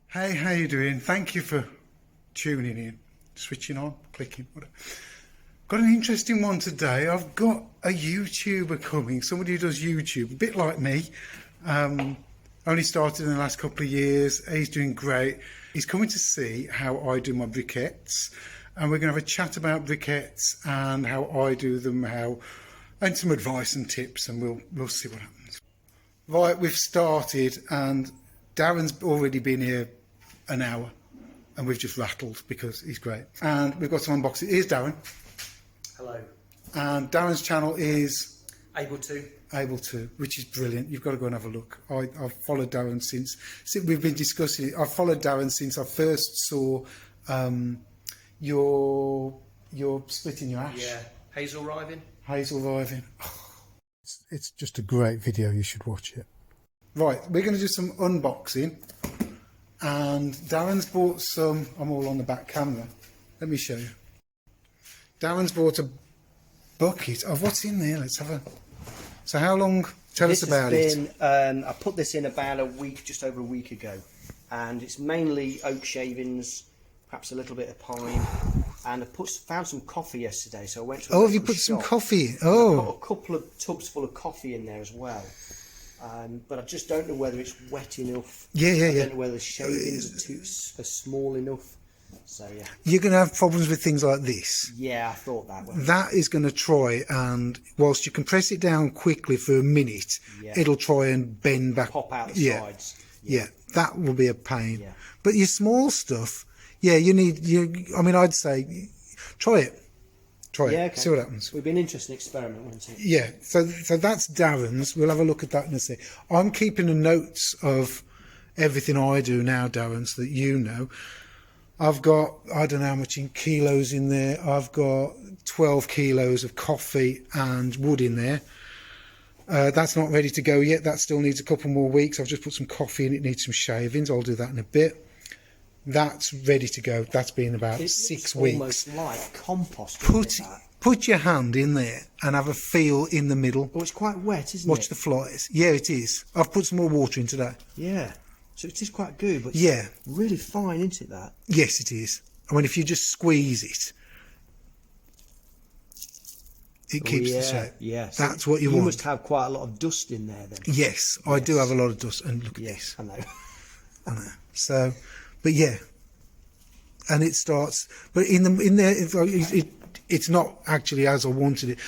Hey, how you doing? Thank you for tuning in, switching on, clicking, whatever. Got an interesting one today. I've got a YouTuber coming, somebody who does YouTube, a bit like me. Only started in the last couple of years. He's doing great. He's coming to see how I do my briquettes, and we're going to have a chat about briquettes and how I do them, and some advice and tips, and we'll see what happens. Right, we've started, and Darren's already been here an hour, and we've just rattled because he's great. And we've got some unboxing. Here's Darren. Hello. And Darren's channel is Able to, which is brilliant. You've got to go and have a look. I've followed Darren since we've been discussing it. I've followed Darren since I first saw your splitting your ash. Yeah, hazel riving. Oh, it's just a great video. You should watch it. Right, we're going to do some unboxing, and Darren's bought some. I'm all on the back camera. Let me show you. Darren's bought a bucket of what's in there. Let's have a. So how long? Tell us about it. I put this in about a week, just over a week ago, and it's mainly oak shavings, perhaps a little bit of pine, and I found some coffee yesterday. So I went to. Have you put some coffee? Oh, I put a couple of tubs full of coffee in there as well. But I just don't know whether it's wet enough. Yeah. I don't know whether the shavings are small enough. So yeah. You're going to have problems with things like this. Yeah, I thought that one. That is going to try, and whilst you can press it down quickly for a minute, it'll try and bend back. Pop out the sides. Yeah, that will be a pain. Yeah. But your small stuff, you need. I mean, I'd say try it. Okay. See what happens. Would be an interesting experiment, wouldn't it? Yeah, so that's Darren's. We'll have a look at that in a sec. I'm keeping the notes of everything I do now, Darren, so that you know. I've got, I don't know how much in kilos in there. I've got 12 kilos of coffee and wood in there. That's not ready to go yet. That still needs a couple more weeks. I've just put some coffee in. It needs some shavings. I'll do that in a bit. That's ready to go. That's been about 6 weeks. Almost like compost. Put your hand in there and have a feel in the middle. Oh, it's quite wet, isn't it? Watch the flies. Yeah, it is. I've put some more water in today. Yeah. So it is quite good, but it's really fine, isn't it, that? Yes, it is. I mean, if you just squeeze it, it keeps the shape. Yes. That's what you want. You must have quite a lot of dust in there then. Yes, I do have a lot of dust. And look at this. I know. I know. So, but yeah. And it starts, but in there, it's not actually as I wanted it.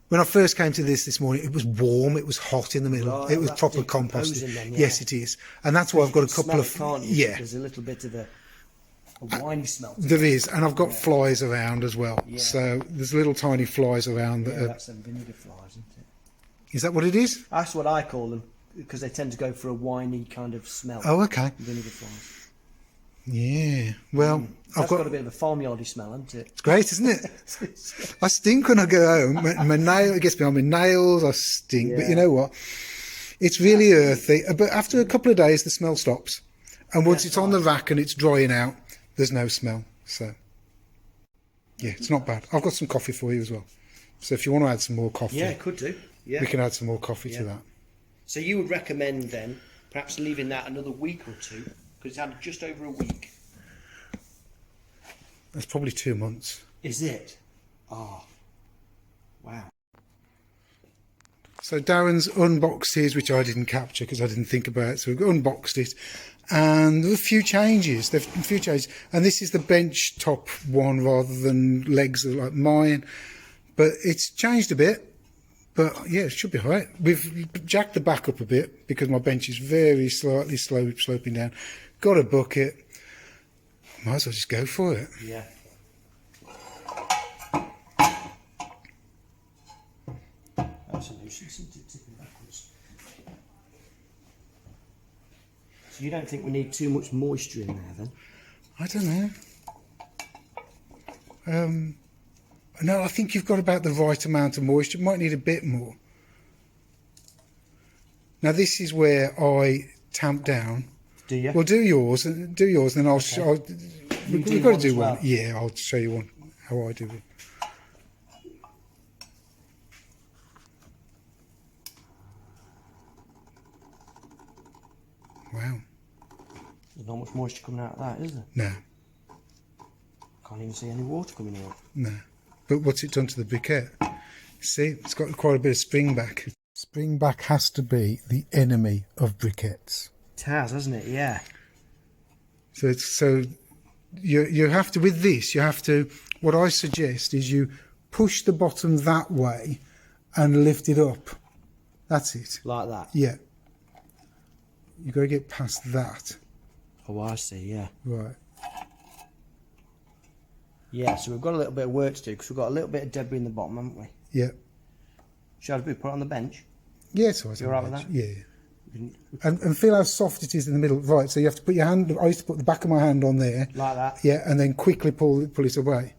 When I first came to this morning, it was warm, it was hot in the middle, it was proper composting. Then, Yes, it is, and that's why I've got a couple of There's a little bit of a winey smell. There is, and I've got flies around as well. Yeah. So there's little tiny flies around. That's some vinegar flies, isn't it? Is that what it is? That's what I call them, because they tend to go for a winey kind of smell. Oh, okay. Vinegar flies. Yeah, well, I've got a bit of a farmyardy smell, hasn't it? It's great, isn't it? I stink when I go home. My nail, it gets me on my nails. I stink, but you know what? It's really earthy. But after a couple of days, the smell stops, and once it's on the rack and it's drying out, there's no smell. So, yeah, it's not bad. I've got some coffee for you as well. So if you want to add some more coffee, could do. Yeah, we can add some more coffee to that. So you would recommend then perhaps leaving that another week or two? Because it's had just over a week. That's probably 2 months. Is it? Oh, wow. So Darren's unboxed his, which I didn't capture because I didn't think about it. So we've unboxed it, and there are a few changes. And this is the bench top one rather than legs like mine. But it's changed a bit. But yeah, it should be all right. We've jacked the back up a bit because my bench is very slightly sloping down. Got a bucket. Might as well just go for it. Yeah. That's a nuisance, isn't it, tipping backwards? So you don't think we need too much moisture in there then? I don't know. No, I think you've got about the right amount of moisture. Might need a bit more. Now this is where I tamp down. Do you? Well, do yours, and then I'll show. We've got to do one. Yeah, I'll show you one how I do it. Wow. There's not much moisture coming out of that, is there? No, Can't even see any water coming out. no. But what's it done to the briquette? See, it's got quite a bit of springback. Springback has to be the enemy of briquettes. It has, hasn't it? Yeah. So you have to, with this, you have to, what I suggest is you push the bottom that way and lift it up. That's it. Like that? Yeah. You've got to get past that. Oh, I see, yeah. Right. Yeah, so we've got a little bit of work to do because we've got a little bit of debris in the bottom, haven't we? Yeah. Shall we put it on the bench? Yeah, it's all right. You all right with that? Yeah. And feel how soft it is in the middle. Right, so you have to put your hand, I used to put the back of my hand on there. Like that? Yeah, and then quickly pull it away.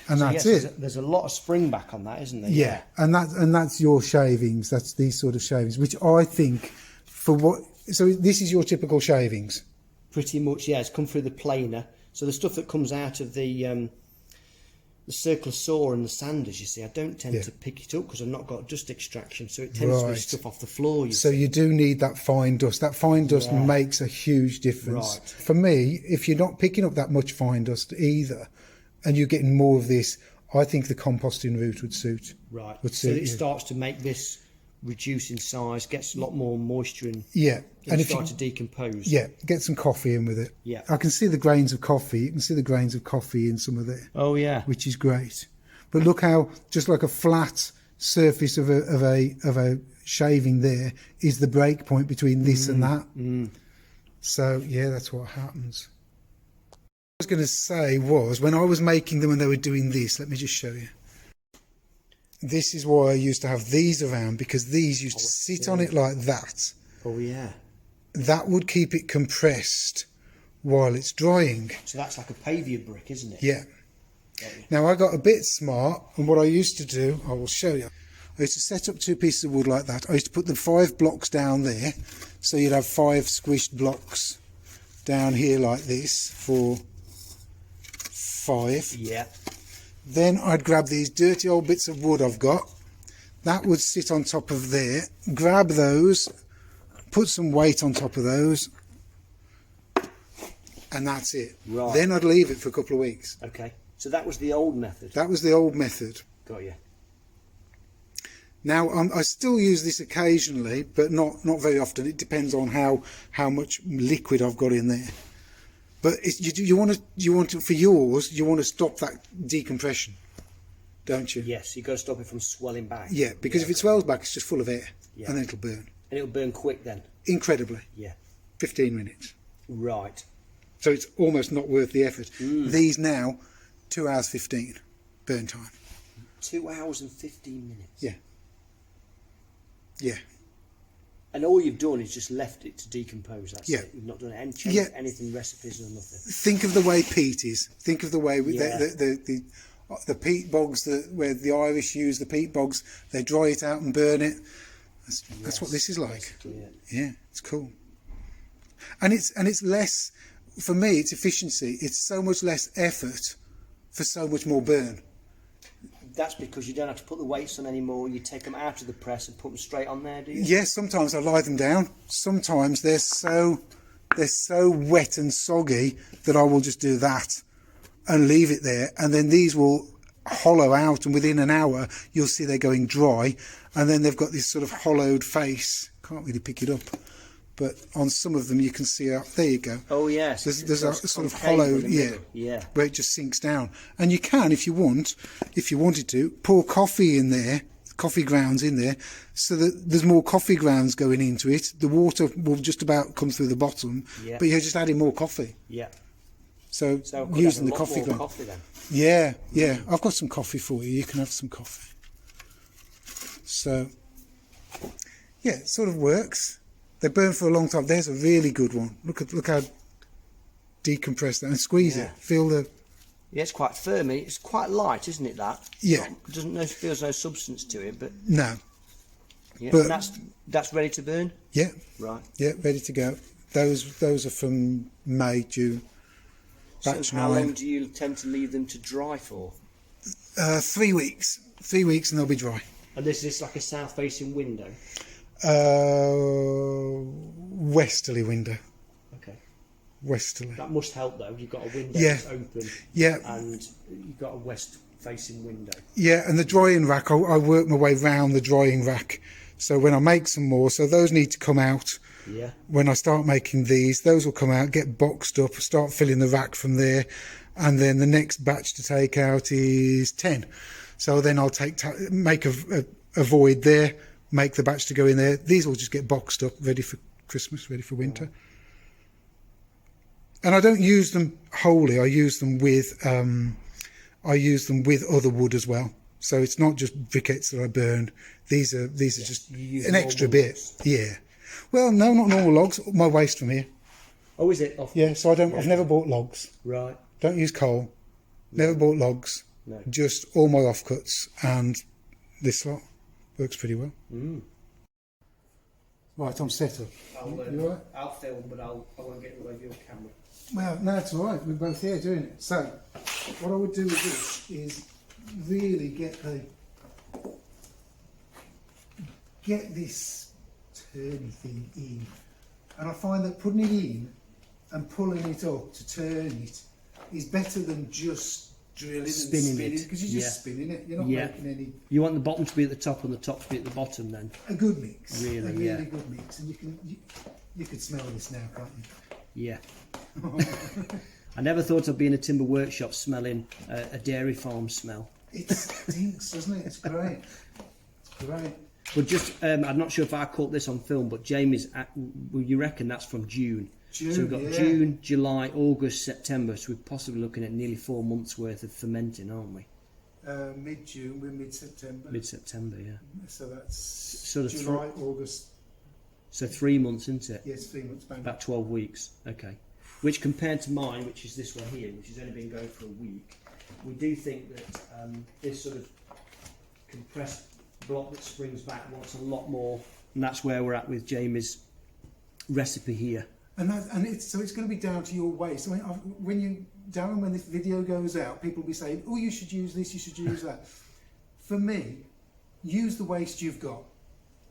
And So that's yes, it. There's a lot of spring back on that, isn't there? Yeah, and that's your shavings. That's these sort of shavings, which I think for what. So this is your typical shavings. Pretty much, yeah. It's come through the planer. So the stuff that comes out of the circular saw and the sanders, you see, I don't tend to pick it up because I've not got dust extraction, so it tends to be stuff off the floor. So you do need that fine dust. That fine dust makes a huge difference. Right. For me, if you're not picking up that much fine dust either, and you're getting more of this, I think the composting route would suit. Right. Would So suit it you. starts to make this reduce in size, gets a lot more moisture in. Yeah, And if start to decompose. Yeah, get some coffee in with it. Yeah. I can see the grains of coffee. You can see the grains of coffee in some of it. Oh yeah. Which is great. But look how just like a flat surface of a shaving there is the break point between this and that. So yeah, that's what happens. What I was going to say was when I was making them and they were doing this, let me just show you. This is why I used to have these around, because these used to sit on it like that. Oh yeah. That would keep it compressed while it's drying. So that's like a pavia brick, isn't it? Yeah. Now I got a bit smart, and what I used to do, I will show you. I used to set up 2 pieces of wood like that. I used to put the 5 blocks down there, so you'd have 5 squished blocks down here like this for 5. Yeah. Then I'd grab these dirty old bits of wood I've got. That would sit on top of there. Grab those, put some weight on top of those, and that's it. Right. Then I'd leave it for a couple of weeks. Okay. So that was the old method. That was the old method. Got you. Now I still use this occasionally, but not very often. It depends on how much liquid I've got in there. But you want to for yours, you want to stop that decompression, don't you? Yes, you've got to stop it from swelling back. Yeah, because if it swells back, it's just full of air, Yeah. and then it'll burn. And it'll burn quick then. Incredibly. Yeah. 15 minutes. Right. So it's almost not worth the effort. These now, 2 hours 15 burn time. 2 hours and 15 minutes. Yeah. Yeah. And all you've done is just left it to decompose. That's Yeah. it. You've not done any change, anything, recipes or nothing. Think of the way peat is. Think of the way Yeah. the peat bogs, where the Irish use the peat bogs, they dry it out and burn it. That's what this is like. Basically, yeah. Yeah, it's cool. And it's less, for me, it's efficiency. It's so much less effort for so much more burn. That's because you don't have to put the weights on anymore. You take them out of the press and put them straight on there, do you? Yes, sometimes I lie them down. Sometimes they're so wet and soggy that I will just do that and leave it there, and then these will hollow out, and within an hour you'll see they're going dry, and then they've got this sort of hollowed face. Can't really pick it up, but on some of them you can see there you go. Oh yes. There's a sort of hollow, yeah, where it just sinks down. And you can, if you wanted to, pour coffee in there, coffee grounds in there, so that there's more coffee grounds going into it. The water will just about come through the bottom, but you're just adding more coffee. Yeah. So it could using have the a lot coffee more ground. coffee then. Yeah. I've got some coffee for you. You can have some coffee. So, yeah, it sort of works. They burn for a long time. There's a really good one. Look how decompressed that, and squeeze it. Feel the. Yeah, it's quite firm. It's quite light, isn't it? That. Yeah. Feels no substance to it, but. No. Yeah. But and that's ready to burn. Yeah. Right. Yeah, ready to go. Those are from May, June. Batch So how 9. long do you tend to leave them to dry for? 3 weeks. 3 weeks and they'll be dry. And this is like a south-facing window. westerly window. Okay. Westerly. That must help though. You've got a window Yeah. that's open. Yeah. And you've got a west-facing window. Yeah, and the drying rack, I work my way round the drying rack. So when I make some more, so those need to come out. Yeah. When I start making these, those will come out, get boxed up, start filling the rack from there. And then the next batch to take out is 10. So then I'll make a void there, make the batch to go in there. These will just get boxed up, ready for Christmas, ready for winter. And I don't use them wholly. I use them with other wood as well. So it's not just briquettes that I burn. These are just an extra bit. Logs. Yeah. Well, no, not normal logs. My waste from here. Oh, is it? Yeah. So I've never bought logs. Right. Don't use coal. Never bought logs. No. Just all my offcuts, and this lot works pretty well. Right, I'm set up. You all right? I'll film, but I won't get in the way of your camera. Well, no, it's all right. We're both here doing it. So, what I would do with this is really get this turny thing in, and I find that putting it in and pulling it up to turn it is better than just drilling Spinning and spinning, it. because you're just spinning it. You're not making any. You want the bottom to be at the top and the top to be at the bottom, then. A good mix. Really, a really yeah. good mix, and you could smell this now, can't you? Yeah. I never thought I'd be in a timber workshop smelling a dairy farm smell. It stinks, doesn't it? It's great. It's great. But just, I'm not sure if I caught this on film, but Jamie's, well, you reckon that's from June. So we've got June, July, August, September, so we're possibly looking at nearly 4 months worth of fermenting, aren't we? Mid-June, we're mid-September. Mid-September, yeah. So that's Sort of July, August. So 3 months, isn't it? Yes, 3 months, bang. About 12 weeks, okay. Which compared to mine, which is this one here, which has only been going for a week, we do think that this sort of compressed block that springs back wants a lot more, and that's where we're at with Jamie's recipe here. And it's going to be down to your waste. I mean, Darren, when this video goes out, people will be saying, "Oh, you should use this, you should use that." For me, use the waste you've got.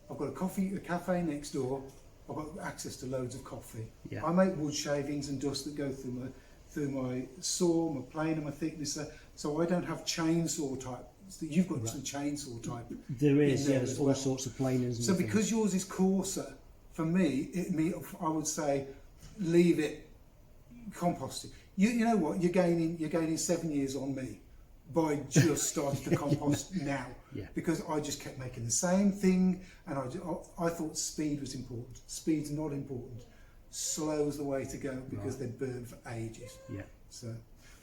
I've got a cafe next door. I've got access to loads of coffee. Yeah. I make wood shavings and dust that go through my saw, my planer, my thicknesser. So I don't have chainsaw type. So you've got some chainsaw type. There is, yeah. There's There's all sorts of planers. And so because yours is coarser, for me, I would say leave it composting. You know what? You're gaining 7 years on me by just starting to compost now. Yeah. Because I just kept making the same thing, and I thought speed was important. Speed's not important. Slow's the way to go, because they burn for ages. Yeah. So,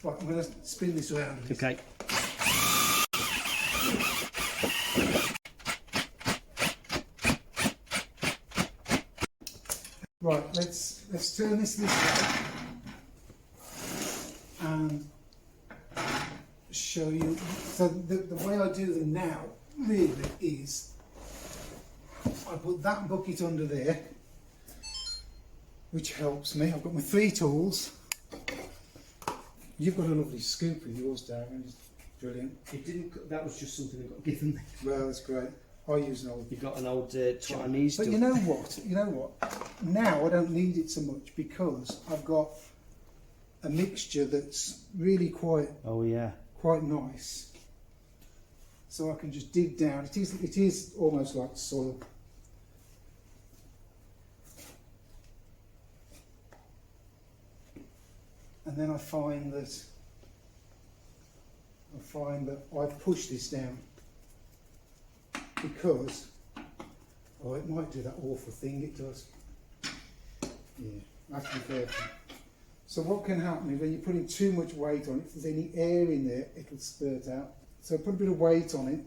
right, I'm going to spin this around. Okay. Right, let's turn this way and show you. So the way I do them now really is I put that bucket under there, which helps me. I've got my 3 tools. You've got a lovely scoop with yours, Darren. It's brilliant. It didn't. That was just something that got given me. Well, that's great. I use an old. You've got an old Chinese. But you know what? Now I don't need it so much, because I've got a mixture that's really quite nice. So I can just dig down. It is almost like soil. And then I find that I push this down, because it might do that awful thing it does. Yeah, I have to be careful. So what can happen is when you're putting too much weight on it, if there's any air in there, it'll spurt out. So put a bit of weight on it.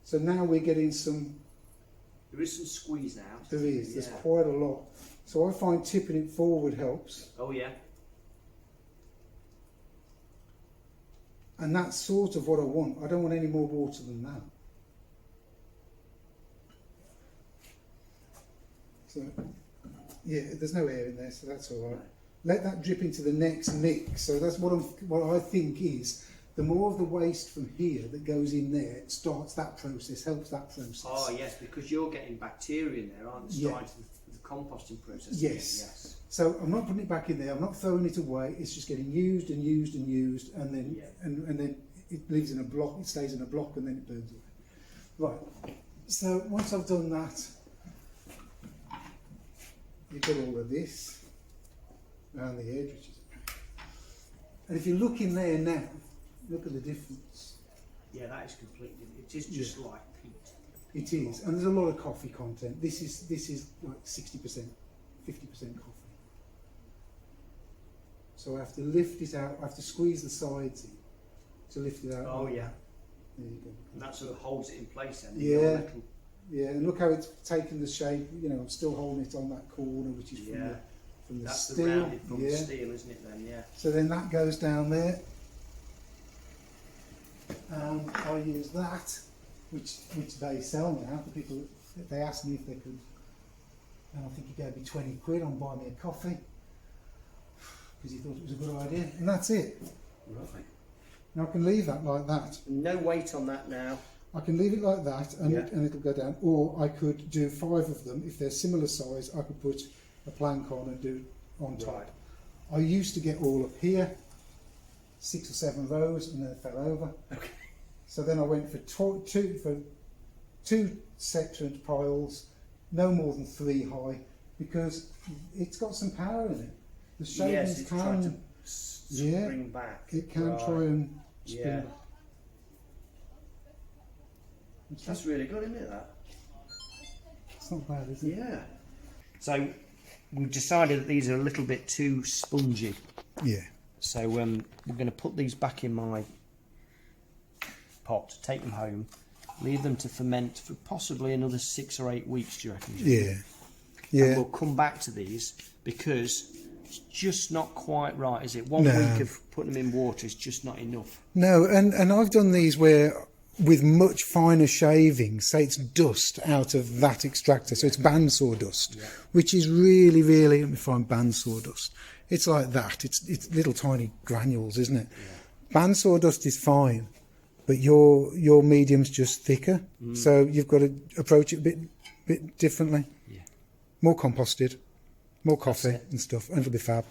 So now we're getting some. There is some squeeze now. There is. There's quite a lot. So I find tipping it forward helps. Oh yeah. And that's sort of what I want. I don't want any more water than that. So, yeah, there's no air in there, so that's all right. Let that drip into the next mix. So that's what I think is, the more of the waste from here that goes in there starts that process, helps that process. Oh yes, because you're getting bacteria in there, aren't you? Starting to composting process. Yes. So I'm not putting it back in there. I'm not throwing it away. It's just getting used and used and used, and then and then it leaves in a block. It stays in a block, and then it burns away. Right. So once I've done that, you've got all of this around the edge, which is okay. And if you look in there now, look at the difference. Yeah, that is completely. It is just like peat. It is, and there's a lot of coffee content. This is like 60%, 50% coffee. So I have to lift it out. I have to squeeze the sides in to lift it out. Oh yeah. There you go. And that sort of holds it in place then. Yeah. Yeah, and look how it's taken the shape. You know, I'm still holding it on that corner, which is from the That's steel. the rounded from the steel, isn't it then? Yeah. So then that goes down there. And I use that, which they sell now. The people, they asked me if they could, and I think he gave me 20 quid on buy me a coffee because he thought it was a good idea, and that's it. Right. Now I can leave that like that. No weight on that now. I can leave it like that, and it'll go down. Or I could do 5 of them. If they're similar size, I could put a plank on and do on top. Right. I used to get all up here, 6 or 7 rows, and then it fell over. Okay. So then I went for two separate piles, no more than 3 high, because it's got some power in it. The shavings can spring back. It can try and spin back. That's really good, isn't it? That. It's not bad, is it? Yeah. So we've decided that these are a little bit too spongy. Yeah. So we're going to put these back in my pot, take them home, leave them to ferment for possibly another 6 or 8 weeks, do you reckon? Yeah. Yeah. And we'll come back to these because it's just not quite right, is it? 1 week of putting them in water is just not enough. No, and I've done these where with much finer shavings, say it's dust out of that extractor, so it's bandsaw dust, which is really, really, let me find bandsaw dust. It's like that. It's little tiny granules, isn't it? Yeah. Bandsaw dust is fine, but your medium's just thicker, so you've got to approach it a bit differently. Yeah. More composted, more coffee and stuff, and it'll be fab.